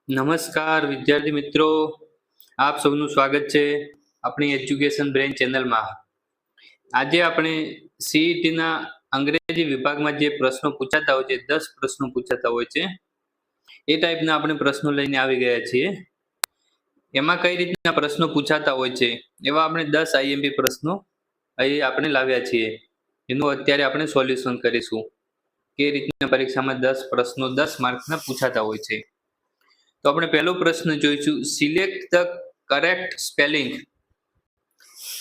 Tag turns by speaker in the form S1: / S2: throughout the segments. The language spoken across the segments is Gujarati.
S1: નમસ્કાર વિદ્યાર્થી મિત્રો, આપ સૌનું સ્વાગત છે આપણી એજ્યુકેશન બ્રેન ચેનલમાં. આજે આપણે સીઈટીના અંગ્રેજી વિભાગમાં જે પ્રશ્નો પૂછાતા હોય છે, 10 પ્રશ્નો પૂછાતા હોય છે, એ ટાઈપના આપણે પ્રશ્નો લઈને આવી ગયા છીએ. એમાં કઈ રીતના પ્રશ્નો પૂછાતા હોય છે એવા આપણે 10 આઈએમપી પ્રશ્નો અહીં આપણે લાવ્યા છીએ. એનું અત્યારે આપણે સોલ્યુશન કરીશું. કે રીતના પરીક્ષામાં 10 પ્રશ્નો 10 માર્કના પૂછાતા હોય છે. તો આપણે પહેલો પ્રશ્ન જોઈશું, સિલેક્ટ ધ કરેક્ટ સ્પેલિંગ.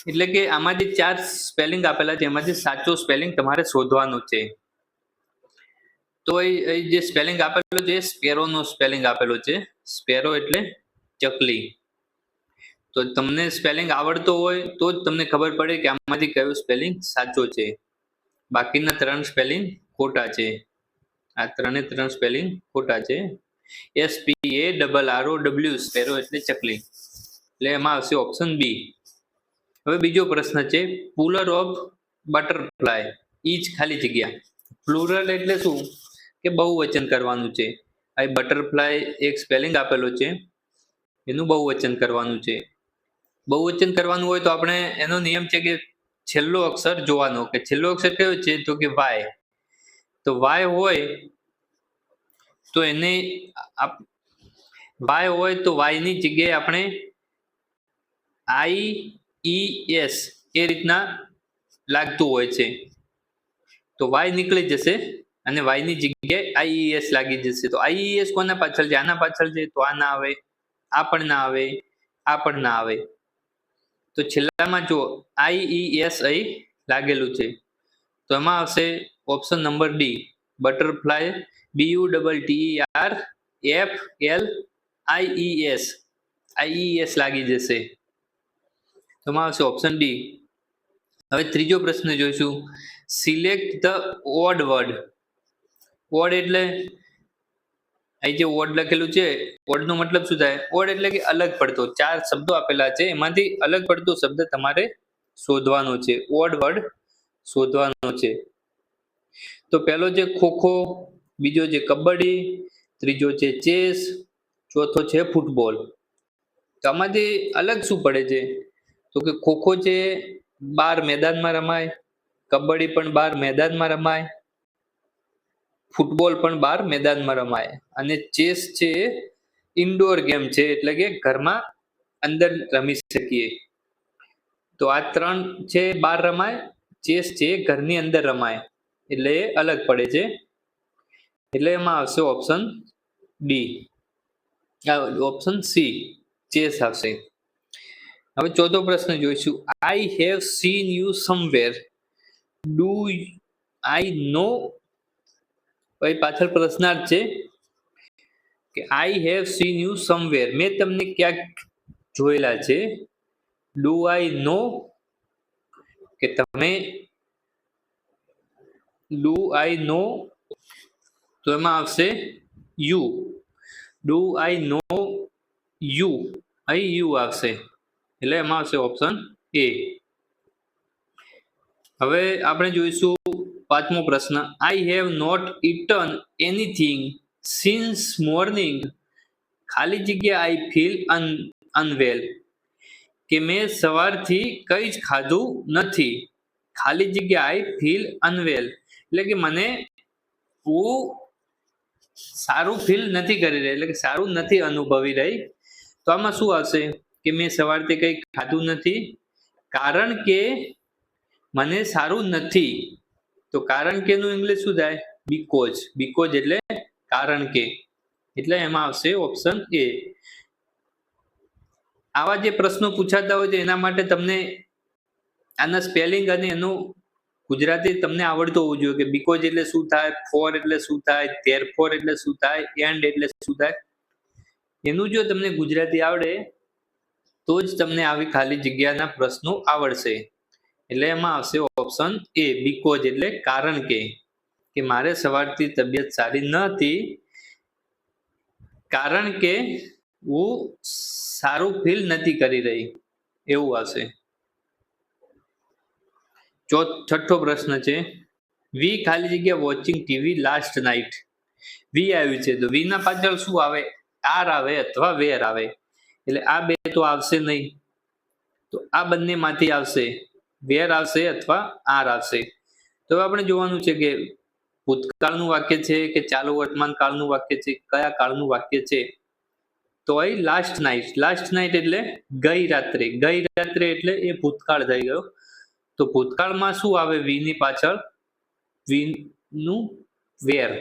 S1: એટલે કે આમાં જે 4 સ્પેલિંગ આપેલા છે એમાંથી સાચો સ્પેલિંગ તમારે શોધવાનો છે. તો એ જે સ્પેલિંગ આપેલો છે સ્પેરોનો સ્પેલિંગ આપેલો છે. સ્પેરો એટલે ચકલી. તો તમને સ્પેલિંગ આવડતો હોય તો જ તમને ખબર પડે કે આમાંથી કયો સ્પેલિંગ સાચો છે. બાકીના 3 સ્પેલિંગ ખોટા છે. આ ત્રણ સ્પેલિંગ ખોટા છે. SPARROW સ્પેરો એટલે ચકલી, એટલે એમાં આવશે ઓપ્શન બી. હવે બીજો પ્રશ્ન છે, પ્લુરલ ઓફ બટરફ્લાય ઇજ ખાલી જગ્યા. પ્લુરલ એટલે શું કે બહુવચન કરવાનું છે. આ બટરફ્લાય એક સ્પેલિંગ આપેલો છે, એનું બહુવચન કરવાનું છે. બહુવચન કરવાનું હોય તો આપણે એનો નિયમ છે કે છેલ્લો અક્ષર જોવાનો, કે છેલ્લો અક્ષર કયો છે તો કે વાય. તો વાય હોય તો એને વાય હોય તો વાય ની જગ્યાએ આપણે IES એ રીતના લાગતું હોય છે. તો વાય નીકળી જશે અને વાય ની જગ્યાએ IES લાગી જશે. તો IES કોના પાછળ છે? આના પાછળ છે, તો આ ના આવે, આ પણ ના આવે, આ પણ ના આવે. તો છેલ્લામાં જો IES અહીં લાગેલું છે, તો એમાં આવશે option number D, butterfly, BUTTERFLIES. IES લાગી જશે, તો એમાં આવશે ઓપ્શન ડી. હવે ત્રીજો પ્રશ્ન જોઈશું, select the odd word. Odd એટલે અહીં જે ઓડ લખેલું છે, ઓડ નો મતલબ શું થાય? ઓડ એટલે કે અલગ પડતો. 4 શબ્દો આપેલા છે, એમાંથી અલગ પડતો શબ્દ તમારે શોધવાનો છે. ઓડ વર્ડ શોધવાનો છે. તો પહેલો છે ખોખો, બીજો છે કબડ્ડી, ત્રીજો છે ચેસ, ચોથો છે ફૂટબોલ. તો આમાંથી અલગ શું પડે છે? તો કે ખોખો છે બહાર મેદાનમાં રમાય, કબડ્ડી પણ બહાર મેદાનમાં રમાય, ફૂટબોલ પણ બહાર મેદાનમાં રમાય, અને ચેસ છે ઇન્ડોર ગેમ છે, એટલે કે ઘરમાં અંદર રમી શકીએ. તો આ 3 છે બહાર રમાય, ચેસ છે ઘરની અંદર રમાય, એટલે એ અલગ પડે છે. એટલે એમાં આવશે ઓપ્શન ડી, ઓપ્શન સી, ચેસ આવશે. હવે ચોથો પ્રશ્ન જોઈશું, I have seen you somewhere, do I know. પાછળ પ્રશ્નાર્થ છે કે I have seen you somewhere, મેં તમને ક્યાંક જોયેલા છે. ડુ આઈ નો, કે તમે ડુ આઈ નો, તો એમાં આવશે U. Do I know you, અહીં યુ આવશે, એટલે એમાં આવશે ઓપ્શન એ. હવે આપણે જોઈશું પાંચમો પ્રશ્ન, I have not eaten anything since morning, ખાલી જગ્યા આઈ ફીલ અનવેલ, કે મેં સવારથી કંઈ જ ખાધું નથી, ખાલી જગ્યા આઈ ફીલ અનવેલ, એટલે કે મને હું સારું ફીલ નથી કરી રહી, એટલે કે સારું નથી અનુભવી રહી. તો આમાં શું આવશે કે મેં સવારથી કંઈ ખાધું નથી કારણ કે મને સારું નથી. તો કારણ કે નું ઇંગ્લિશ શું થાય? બીકોઝ. બીકોઝ એટલે કારણ કે, એટલે એમાં આવશે ઓપ્શન એ. આવા જે પ્રશ્નો પૂછાતા હોય છે એના માટે તમને આના સ્પેલિંગ અને એનું ગુજરાતી તમને આવડતું હોવું જોઈએ, કે બીકોઝ એટલે શું થાય, ફોર એટલે શું થાય, ધેરફોર એટલે શું થાય, એન્ડ એટલે શું થાય. એનું જો તમને ગુજરાતી આવડે તો જ તમને આવી ખાલી જગ્યાના પ્રશ્નો આવડશે. એટલે એમાં આવશે ઓપ્શન એ, બીકોઝ એટલે કારણ કે મારે સવારથી તબિયત સારી નથી કારણ કે હું સારું ફીલ નથી કરી રહી, એવું આવશે. છઠ્ઠો પ્રશ્ન છે, વી ખાલી જગ્યા વોચિંગ ટીવી લાસ્ટ નાઇટ. વી આવ્યું છે, તો વી ના પાછળ શું આવે? આર આવે અથવા વેર આવે, એટલે આ બે તો આવશે નહીં, તો આ બંનેમાંથી આવશે, વેર આવશે અથવા આર આવશે. તો હવે આપણે જોવાનું છે કે ભૂતકાળનું વાક્ય છે કે ચાલુ વર્તમાન કાળનું વાક્ય છે, કયા કાળનું વાક્ય છે. તો અહીં લાસ્ટ નાઇટ એટલે ગઈ રાત્રે એટલે એ ભૂતકાળ થઈ ગયો. તો ભૂતકાળમાં શું આવે? વી ની પાછળ વી નું વેર,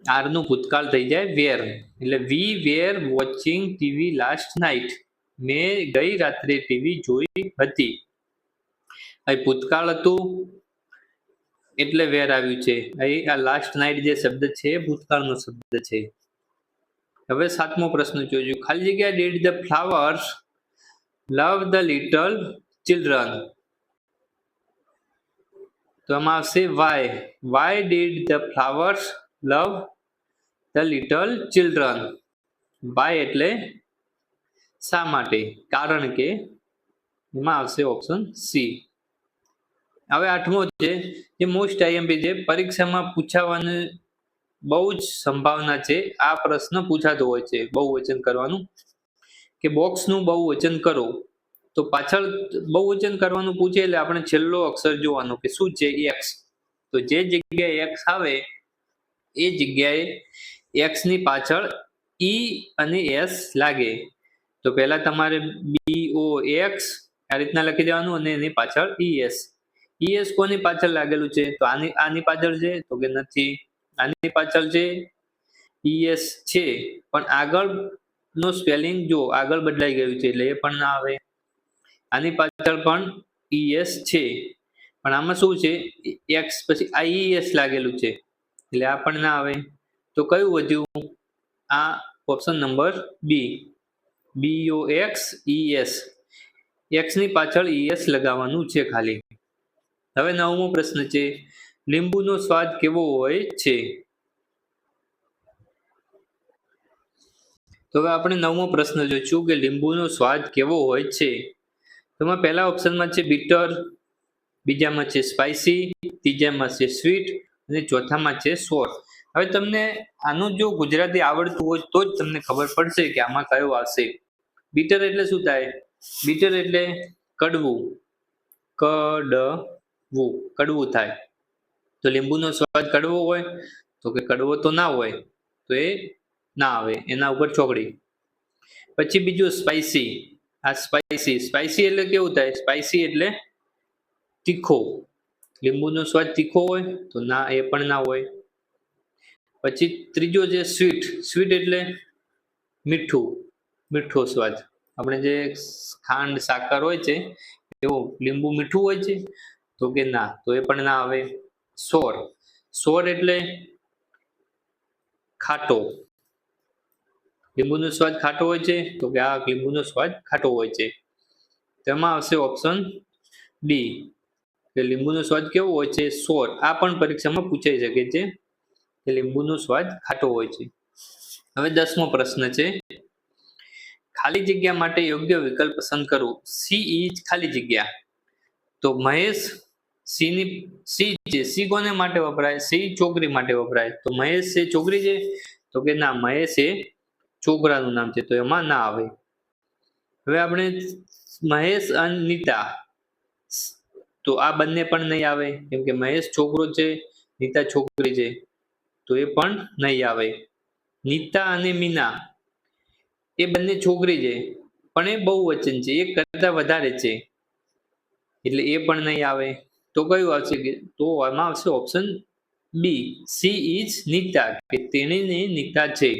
S1: આર નું ભૂતકાળ થઈ જાય વેર, એટલે વી વેર વોચિંગ ટીવી લાસ્ટ નાઇટ, મેં ગઈ રાત્રે ટીવી જોઈ હતી. અહીં ભૂતકાળ હતું એટલે વેર આવ્યું છે. અહીં આ લાસ્ટ નાઇટ જે શબ્દ છે ભૂતકાળનો શબ્દ છે. હવે 7મો પ્રશ્ન જોજો. ખાલી જગ્યા did the flowers love the little children. તો આમાં આવશે why did the flowers love the little children. Why એટલે શા માટે, કારણ કે, એમાં આવશે ઓપ્શન સી. હવે 8મો છે જે મોસ્ટ આઈએમપી છે, પરીક્ષામાં પૂછાવાની બહુ જ સંભાવના છે. આ પ્રશ્ન પૂછાતો હોય છે બહુવચન કરવાનું, કે બોક્સનું બહુવચન કરો. તો પાછળ બહુવચન કરવાનું પૂછે એટલે આપણે છેલ્લો અક્ષર જોવાનો કે શું છે, એક્સ. તો જે જગ્યાએ એક્સ આવે એ જગ્યાએ એક્સ ની પાછળ ઈ અને એસ લાગે. તો પહેલા તમારે BOX આ રીતના લખી દેવાનું અને એની પાછળ ES. ES કોની પાછળ લાગેલું છે? તો આની પાછળ છે, તો કે નથી. આની પાછળ છે, ES છે, પણ આગળ નો સ્પેલિંગ જો આગળ બદલાઈ ગયું છે એટલે એ પણ ના આવે. આની પાછળ પણ ES છે, પણ આમાં શું છે, એક્સ પછી IES લાગેલું છે એટલે આ પણ ના આવે. તો કયું વધ્યું? આ option number B, BOX ES. X ની પાછળ ES લગાવવાનું છે ખાલી. હવે 9મો પ્રશ્ન છે, લીંબુનો સ્વાદ કેવો હોય છે? તો હવે આપણે 9મો પ્રશ્ન જોઈશું કે લીંબુનો સ્વાદ કેવો હોય છે. તો પહેલા ઓપ્શનમાં છે બીટર, બીજામાં છે સ્પાઇસી, ત્રીજામાં છે સ્વીટ અને ચોથામાં છે સોર. હવે તમને આનું જો ગુજરાતી આવડતું હોય તો જ તમને ખબર પડશે કે આમાં કયો આવશે. બીટર એટલે શું થાય? બીટર એટલે કડવું, કડવું થાય. તો લીંબુનો સ્વાદ કડવો હોય? તો કે કડવો તો ના હોય, તો એ ના આવે, એના ઉપર ચોકડી. પછી બીજું સ્પાઇસી. આ સ્પાઇસી એટલે કેવું થાય? સ્પાઇસી એટલે તીખો. લીંબુનો સ્વાદ તીખો હોય? તો ના, એ પણ ના હોય. પછી ત્રીજો છે સ્વીટ એટલે મીઠો સ્વાદ. આપણે જે ખાંડ સાકર હોય છે એવો લીંબુ મીઠું હોય છે? તો કે ના, તો એ પણ ના આવે. સોર એટલે ખાટો. લીંબુનો સ્વાદ ખાટો હોય છે? તો કે આ લીંબુનો સ્વાદ ખાટો હોય છે. તેમાં આવશે ઓપ્શન ડી, કે લીંબુનો સ્વાદ કેવો હોય છે? સોર. આ પણ પરીક્ષામાં પૂછાઈ શકે છે કે લીંબુનો સ્વાદ ખાટો હોય છે. હવે 10મો પ્રશ્ન છે, ખાલી જગ્યા માટે યોગ્ય વિકલ્પ પસંદ કરો. સી ઇઝ ખાલી જગ્યા. તો મહેશ સી છે, સી કોને માટે વપરાય? સી છોકરી માટે વપરાય. તો મહેશ એ છોકરી છે? તો કે ના, મહેશ એ છોકરાનું નામ છે, તો એમાં ના આવે. હવે આપણે મહેશ અને નીતા, તો આ બંને પણ નહીં આવે, કેમ કે મહેશ છોકરો છે, નીતા છોકરી છે, તો એ પણ નહીં આવે. નીતા અને મીના એ બંને છોકરી છે, પણ એ બહુવચન છે, એક કરતા વધારે છે, એટલે એ પણ નહીં આવે. તો કયું આવશે? તો આમાં આવશે option B, she is Nita, કે તેણીને નીતા છે.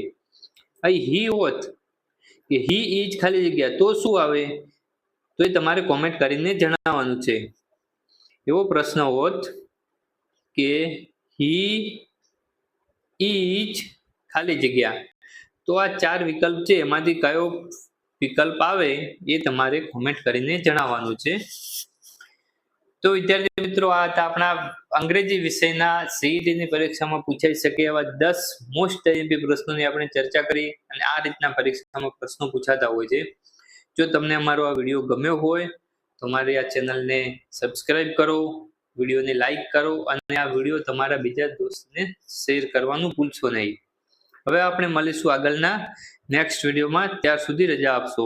S1: અહીં હી હોત કે હી ઇઝ ખાલી જગ્યા, તો શું આવે? તો એ તમારે કોમેન્ટ કરીને જણાવવાનું છે. એવો પ્રશ્ન હોત કે હી ઇઝ ખાલી જગ્યા, તો આ 4 વિકલ્પ છે એમાંથી કયો વિકલ્પ આવે એ તમારે કોમેન્ટ કરીને જણાવવાનું છે. તો વિદ્યાર્થી મિત્રો, આ હતા આપણા અંગ્રેજી વિષયના સીઈટીની પરીક્ષામાં પૂછાઈ શકે એવા 10 મોસ્ટ આઈએમપી પ્રશ્નોની આપણે ચર્ચા કરી, અને આ રીતના પરીક્ષામાં પ્રશ્નો પૂછાતા હોય છે. જો તમને અમારો આ વિડીયો ગમ્યો હોય તો મારી આ ચેનલને સબસ્ક્રાઇબ કરો, વિડીયોને લાઈક કરો, અને આ વિડીયો તમારા બીજા દોસ્તને શેર કરવાનું ભૂલશો નહીં. હવે આપણે મળીશું આગળના નેક્સ્ટ વિડીયોમાં. ત્યાર સુધી રજા આપશો.